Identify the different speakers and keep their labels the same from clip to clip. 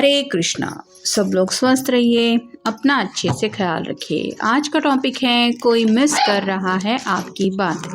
Speaker 1: हरे कृष्णा। सब लोग स्वस्थ रहिए, अपना अच्छे से ख्याल रखिए। आज का टॉपिक है कोई मिस कर रहा है आपकी बातें।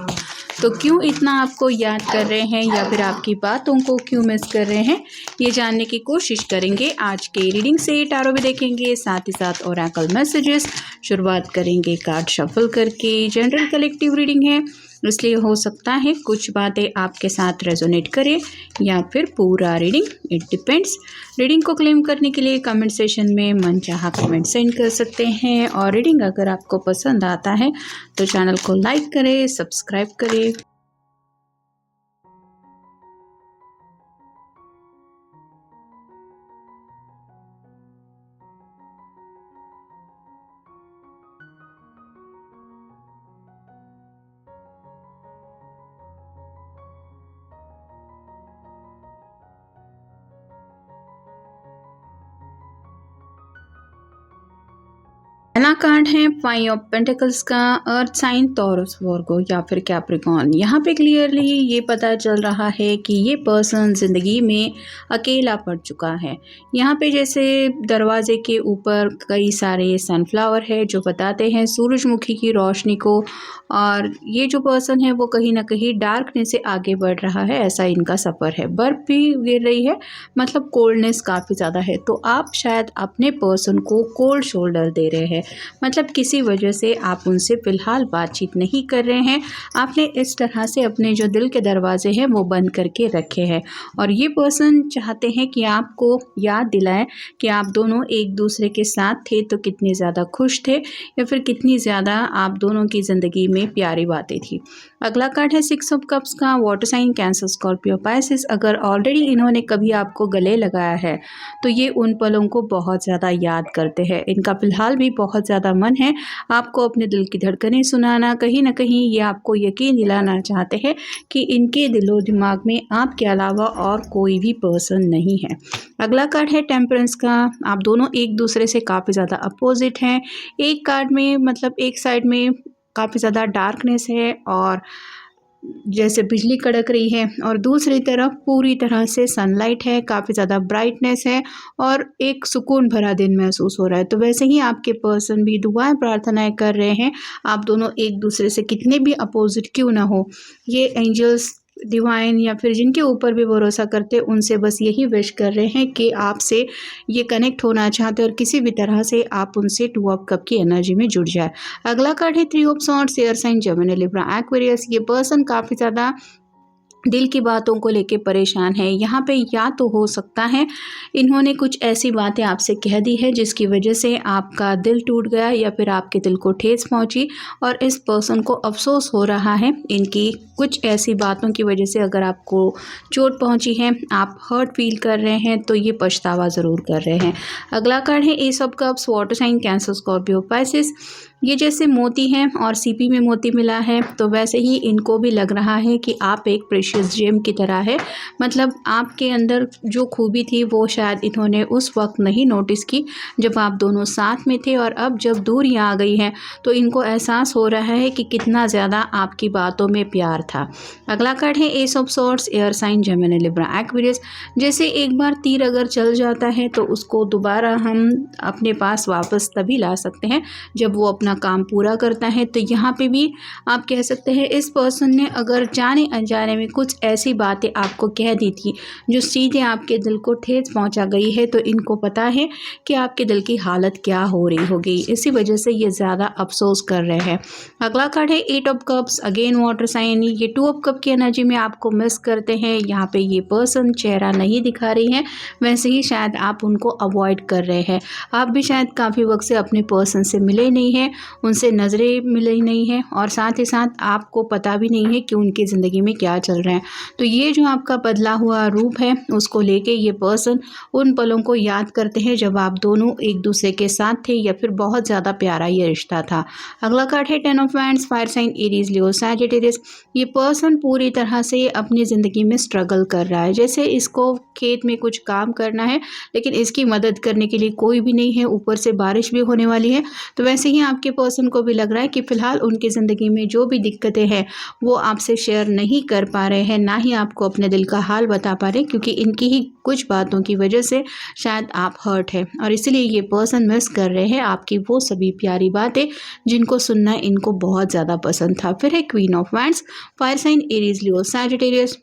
Speaker 1: तो क्यों इतना आपको याद कर रहे हैं या फिर आपकी बातों को क्यों मिस कर रहे हैं, ये जानने की कोशिश करेंगे। आज के रीडिंग से टैरो भी देखेंगे, साथ ही साथ ओरेकल मैसेजेस। शुरुआत करेंगे कार्ड शफल करके। जनरल कलेक्टिव रीडिंग है, इसलिए हो सकता है कुछ बातें आपके साथ रेजोनेट करें या फिर पूरा रीडिंग, इट डिपेंड्स। रीडिंग को क्लेम करने के लिए कमेंट सेशन में मनचाहा कमेंट सेंड कर सकते हैं। और रीडिंग अगर आपको पसंद आता है तो चैनल को लाइक करें, सब्सक्राइब करें। पहला कार्ड है 5 ऑफ पेंटिकल्स का, अर्थ साइन टॉरस वर्गो या फिर कैप्रिकॉर्न। यहाँ पे क्लियरली ये पता चल रहा है कि ये पर्सन ज़िंदगी में अकेला पड़ चुका है। यहाँ पे जैसे दरवाजे के ऊपर कई सारे सनफ्लावर है जो बताते हैं सूरजमुखी की रोशनी को, और ये जो पर्सन है वो कहीं ना कहीं डार्कनेस से आगे बढ़ रहा है, ऐसा इनका सफ़र है। बर्फ़ भी गिर रही है, मतलब कोल्डनेस काफ़ी ज़्यादा है। तो आप शायद अपने पर्सन को कोल्ड शोल्डर दे रहे हैं, मतलब किसी वजह से आप उनसे फ़िलहाल बातचीत नहीं कर रहे हैं। आपने इस तरह से अपने जो दिल के दरवाजे हैं वो बंद करके रखे हैं, और ये पर्सन चाहते हैं कि आपको याद दिलाएं कि आप दोनों एक दूसरे के साथ थे तो कितने ज़्यादा खुश थे, या फिर कितनी ज़्यादा आप दोनों की ज़िंदगी में प्यारी बातें थी। अगला कार्ड है 6 ऑफ कप्स का, water sign Cancer Scorpio Pisces. अगर ऑलरेडी इन्होंने कभी आपको गले लगाया है तो ये उन पलों को बहुत ज़्यादा याद करते हैं। इनका फ़िलहाल भी बहुत ज़्यादा मन है आपको अपने दिल की धड़कनें सुनाना। कहीं ना कहीं ये आपको यकीन दिलाना चाहते हैं कि इनके दिलो दिमाग में आपके अलावा और कोई भी पर्सन नहीं है। अगला कार्ड है टेम्परेंस का, आप दोनों एक दूसरे से काफ़ी ज़्यादा अपोजिट हैं। एक कार्ड में मतलब एक साइड में काफ़ी ज़्यादा डार्कनेस है और जैसे बिजली कड़क रही है, और दूसरी तरफ पूरी तरह से सनलाइट है, काफ़ी ज़्यादा ब्राइटनेस है और एक सुकून भरा दिन महसूस हो रहा है। तो वैसे ही आपके पर्सन भी दुआएं प्रार्थनाएं कर रहे हैं। आप दोनों एक दूसरे से कितने भी अपोजिट क्यों ना हो, ये एंजल्स, डिवाइन या फिर जिनके ऊपर भी भरोसा करते हैं, उनसे बस यही विश कर रहे हैं कि आपसे ये कनेक्ट होना चाहते हैं और किसी भी तरह से आप उनसे 2 ऑफ कप की एनर्जी में जुड़ जाए। अगला कार्ड है 3 of swords, air sign Gemini Libra Aquarius. ये पर्सन काफ़ी ज़्यादा दिल की बातों को लेके परेशान है। यहाँ पे या तो हो सकता है इन्होंने कुछ ऐसी बातें आपसे कह दी है जिसकी वजह से आपका दिल टूट गया, या फिर आपके दिल को ठेस पहुँची और इस पर्सन को अफसोस हो रहा है इनकी कुछ ऐसी बातों की वजह से। अगर आपको चोट पहुँची है, आप हर्ट फील कर रहे हैं, तो ये पछतावा ज़रूर कर रहे हैं। अगला कार्ड है ace of cups, water sign Cancer Scorpio Pisces. ये जैसे मोती हैं और सीपी में मोती मिला है, तो वैसे ही इनको भी लग रहा है कि आप एक प्रेशियस जेम की तरह है। मतलब आपके अंदर जो खूबी थी वो शायद इन्होंने उस वक्त नहीं नोटिस की जब आप दोनों साथ में थे, और अब जब दूरियां आ गई हैं तो इनको एहसास हो रहा है कि कितना ज़्यादा आपकी बातों में प्यार था। अगला कार्ड है ace of swords, air sign Gemini Libra Aquarius. जैसे एक बार तीर अगर चल जाता है तो उसको दोबारा हम अपने पास वापस तभी ला सकते हैं जब वो अपना काम पूरा करता है। तो यहाँ पे भी आप कह सकते हैं इस पर्सन ने अगर जाने अनजाने में कुछ ऐसी बातें आपको कह दी थी जो सीधे आपके दिल को ठेस पहुंचा गई है, तो इनको पता है कि आपके दिल की हालत क्या हो रही होगी, इसी वजह से ये ज़्यादा अफसोस कर रहे हैं। अगला कार्ड है 8 of cups, again water sign. ये 2 ऑफ कप की एनर्जी में आपको मिस करते हैं। यहाँ पे ये पर्सन चेहरा नहीं दिखा रही है, वैसे ही शायद आप उनको अवॉइड कर रहे हैं। आप भी शायद काफ़ी वक्त से अपने पर्सन से मिले नहीं हैं, उनसे नज़रें मिली नहीं है, और साथ ही साथ आपको पता भी नहीं है कि उनकी ज़िंदगी में क्या चल रहा है। तो ये जो आपका बदला हुआ रूप है उसको लेके ये पर्सन उन पलों को याद करते हैं जब आप दोनों एक दूसरे के साथ थे, या फिर बहुत ज़्यादा प्यारा ये रिश्ता था। अगला कार्ड है 10 of wands, fire sign Aries Leo Sagittarius. ये पर्सन पूरी तरह से अपनी ज़िंदगी में स्ट्रगल कर रहा है। जैसे इसको खेत में कुछ काम करना है लेकिन इसकी मदद करने के लिए कोई भी नहीं है, ऊपर से बारिश भी होने वाली है। तो वैसे ही आपके पर्सन को भी लग रहा है कि फ़िलहाल उनकी ज़िंदगी में जो भी दिक्कतें हैं वो आपसे शेयर नहीं कर पा रहे रहे हैं, ना ही आपको अपने दिल का हाल बता पा रहे, क्योंकि इनकी ही कुछ बातों की वजह से शायद आप हर्ट है और इसलिए ये पर्सन मिस कर रहे हैं आपकी वो सभी प्यारी बातें जिनको सुनना इनको बहुत ज़्यादा पसंद था। फिर है queen of wands, fire sign Aries, Leo, Sagittarius.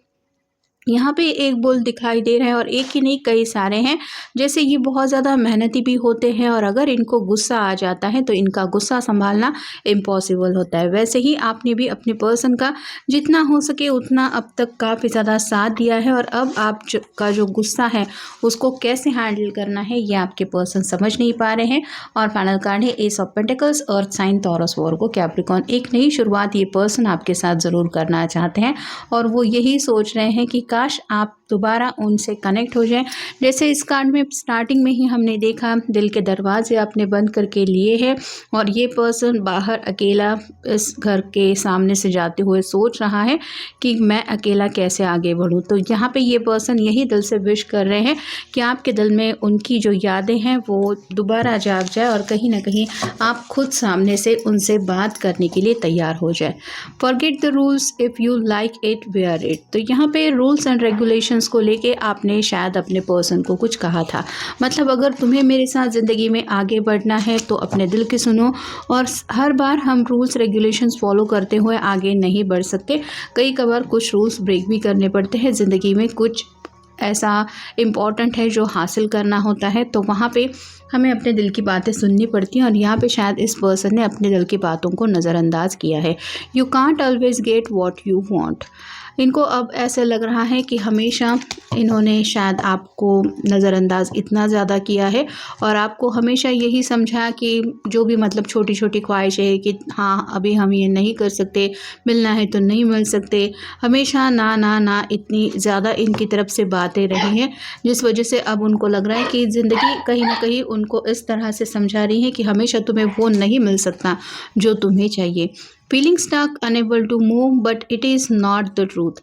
Speaker 1: यहाँ पे एक बुल दिखाई दे रहा है और एक ही नहीं कई सारे हैं। जैसे ये बहुत ज़्यादा मेहनती भी होते हैं और अगर इनको गुस्सा आ जाता है तो इनका गुस्सा संभालना इम्पॉसिबल होता है। वैसे ही आपने भी अपने पर्सन का जितना हो सके उतना अब तक काफ़ी ज़्यादा साथ दिया है और अब आप का जो गुस्सा है उसको कैसे हैंडल करना है ये आपके पर्सन समझ नहीं पा रहे हैं। और फाइनल कार्ड है ace of pentacles, earth sign, Taurus, Virgo, Capricorn. एक नई शुरुआत ये पर्सन आपके साथ ज़रूर करना चाहते हैं और वो यही सोच रहे हैं कि काश आप दोबारा उनसे कनेक्ट हो जाएं। जैसे इस कार्ड में स्टार्टिंग में ही हमने देखा दिल के दरवाजे आपने बंद करके लिए हैं और ये पर्सन बाहर अकेला इस घर के सामने से जाते हुए सोच रहा है कि मैं अकेला कैसे आगे बढ़ूं। तो यहाँ पे ये पर्सन यही दिल से विश कर रहे हैं कि आपके दिल में उनकी जो यादें हैं वो दोबारा जाग जाए और कहीं ना कहीं आप खुद सामने से उनसे बात करने के लिए तैयार हो जाए। Forget the rules, if you like it wear it. तो यहाँ पे रूल्स एंड रेगुलेशंस को लेके आपने शायद अपने पर्सन को कुछ कहा था। मतलब अगर तुम्हें मेरे साथ ज़िंदगी में आगे बढ़ना है तो अपने दिल की सुनो और हर बार हम रूल्स रेगुलेशंस फॉलो करते हुए आगे नहीं बढ़ सकते। कई कबार कुछ रूल्स ब्रेक भी करने पड़ते हैं ज़िंदगी में, कुछ ऐसा इम्पॉर्टेंट है जो हासिल करना होता है तो वहाँ पे हमें अपने दिल की बातें सुननी पड़ती हैं और यहाँ पे शायद इस पर्सन ने अपने दिल की बातों को नज़रअंदाज किया है। You can't always get what you want. इनको अब ऐसे लग रहा है कि हमेशा इन्होंने शायद आपको नज़रअंदाज इतना ज़्यादा किया है और आपको हमेशा यही समझा कि जो भी मतलब छोटी छोटी ख्वाहिशें है कि हाँ अभी हम ये नहीं कर सकते, मिलना है तो नहीं मिल सकते, हमेशा ना ना ना इतनी ज़्यादा इनकी तरफ से बातें रही हैं, जिस वजह से अब उनको लग रहा है कि ज़िंदगी कहीं ना कहीं उनको इस तरह से समझा रही है कि हमेशा तुम्हें वो नहीं मिल सकता जो तुम्हें चाहिए। Feeling stuck, unable to move, but it is not the truth.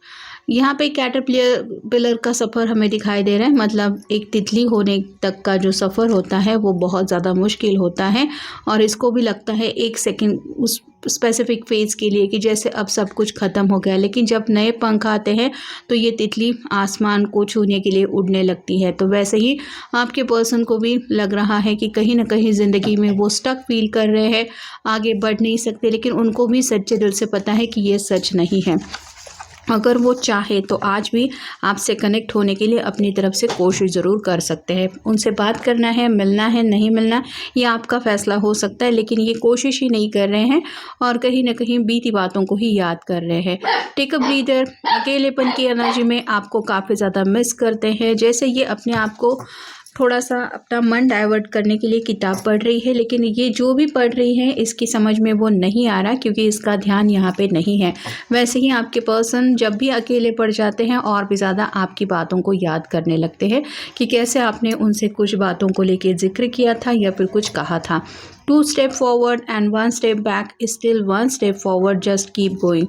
Speaker 1: यहाँ पे कैटरपिलर का सफ़र हमें दिखाई दे रहा है। मतलब एक तितली होने तक का जो सफ़र होता है वो बहुत ज़्यादा मुश्किल होता है और इसको भी लगता है एक सेकंड उस स्पेसिफिक फेज़ के लिए कि जैसे अब सब कुछ ख़त्म हो गया, लेकिन जब नए पंख आते हैं तो ये तितली आसमान को छूने के लिए उड़ने लगती है। तो वैसे ही आपके पर्सन को भी लग रहा है कि कहीं ना कहीं ज़िंदगी में वो स्टक फील कर रहे हैं, आगे बढ़ नहीं सकते, लेकिन उनको भी सच्चे दिल से पता है कि ये सच नहीं है। अगर वो चाहे तो आज भी आपसे कनेक्ट होने के लिए अपनी तरफ से कोशिश ज़रूर कर सकते हैं। उनसे बात करना है, मिलना है, नहीं मिलना, ये आपका फ़ैसला हो सकता है, लेकिन ये कोशिश ही नहीं कर रहे हैं और कहीं ना कहीं बीती बातों को ही याद कर रहे हैं। Take a breather. अकेलेपन की एनर्जी में आपको काफ़ी ज़्यादा मिस करते हैं। जैसे ये अपने आप को थोड़ा सा अपना मन डाइवर्ट करने के लिए किताब पढ़ रही है, लेकिन ये जो भी पढ़ रही है इसकी समझ में वो नहीं आ रहा क्योंकि इसका ध्यान यहाँ पे नहीं है। वैसे ही आपके पर्सन जब भी अकेले पड़ जाते हैं और भी ज़्यादा आपकी बातों को याद करने लगते हैं कि कैसे आपने उनसे कुछ बातों को लेके जिक्र किया था या फिर कुछ कहा था। 2 step forward and 1 step back, still 1 step forward, just keep going.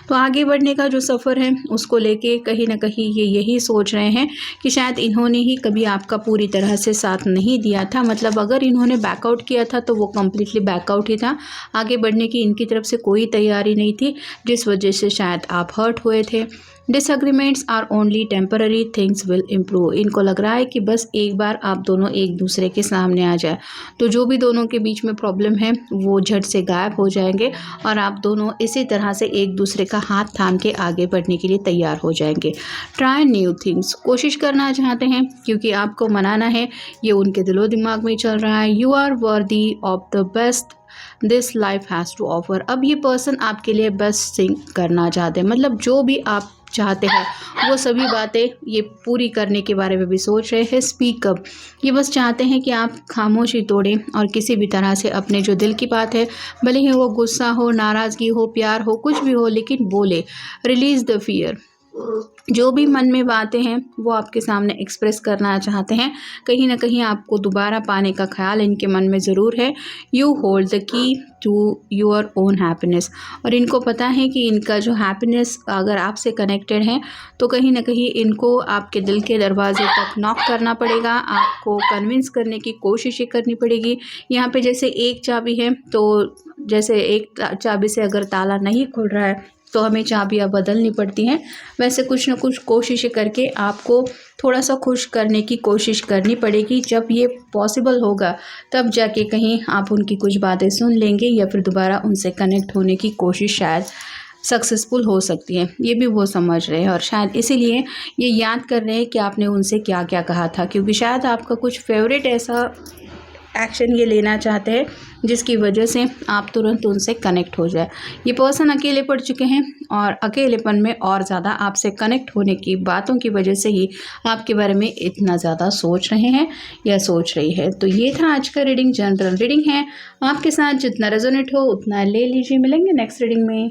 Speaker 1: तो आगे बढ़ने का जो सफ़र है उसको लेके कहीं ना कहीं ये यही सोच रहे हैं कि शायद इन्होंने ही कभी आपका पूरी तरह से साथ नहीं दिया था। मतलब अगर इन्होंने बैकआउट किया था तो वो कम्प्लीटली बैकआउट ही था, आगे बढ़ने की इनकी तरफ से कोई तैयारी नहीं थी, जिस वजह से शायद आप हर्ट हुए थे। Disagreements are only temporary, things will improve. इनको लग रहा है कि बस एक बार आप दोनों एक दूसरे के सामने आ जाए तो जो भी दोनों के बीच में प्रॉब्लम है वो झट से गायब हो जाएंगे और आप दोनों इसी तरह से एक दूसरे का हाथ थाम के आगे बढ़ने के लिए तैयार हो जाएंगे। ट्राई न्यू थिंग्स, कोशिश करना चाहते हैं क्योंकि आपको मनाना है, ये उनके दिलो दिमाग में चल रहा है। You are worthy of the best this life has to offer. अब ये पर्सन आपके लिए बेस्ट थिंग करना चाहते हैं। मतलब जो भी आप चाहते हैं वो सभी बातें ये पूरी करने के बारे में भी सोच रहे हैं। स्पीक अप, ये बस चाहते हैं कि आप खामोशी तोड़ें और किसी भी तरह से अपने जो दिल की बात है, भले ही वो गुस्सा हो, नाराज़गी हो, प्यार हो, कुछ भी हो, लेकिन बोले। रिलीज़ द फियर, जो भी मन में बातें हैं वो आपके सामने एक्सप्रेस करना चाहते हैं। कहीं ना कहीं आपको दोबारा पाने का ख्याल इनके मन में ज़रूर है। You hold the key to your own happiness, और इनको पता है कि इनका जो हैप्पीनेस अगर आपसे कनेक्टेड है तो कहीं ना कहीं इनको आपके दिल के दरवाजे तक नॉक करना पड़ेगा, आपको कन्विंस करने की कोशिश करनी पड़ेगी। यहाँ पे जैसे एक चाबी है तो जैसे एक चाबी से अगर ताला नहीं खुल रहा है तो हमें चाबियाँ बदलनी पड़ती हैं, वैसे कुछ ना कुछ कोशिशें करके आपको थोड़ा सा खुश करने की कोशिश करनी पड़ेगी। जब ये पॉसिबल होगा तब जाके कहीं आप उनकी कुछ बातें सुन लेंगे या फिर दोबारा उनसे कनेक्ट होने की कोशिश शायद सक्सेसफुल हो सकती है। ये भी वो समझ रहे हैं और शायद इसीलिए ये याद कर रहे हैं कि आपने उनसे क्या क्या कहा था, क्योंकि शायद आपका कुछ फेवरेट ऐसा एक्शन ये लेना चाहते हैं जिसकी वजह से आप तुरंत उनसे कनेक्ट हो जाए। ये पर्सन अकेले पड़ चुके हैं और अकेलेपन में और ज़्यादा आपसे कनेक्ट होने की बातों की वजह से ही आपके बारे में इतना ज़्यादा सोच रहे हैं या सोच रही है। तो ये था आज का रीडिंग, जनरल रीडिंग है, आपके साथ जितना रेजोनेट हो उतना ले लीजिए। मिलेंगे नेक्स्ट रीडिंग में।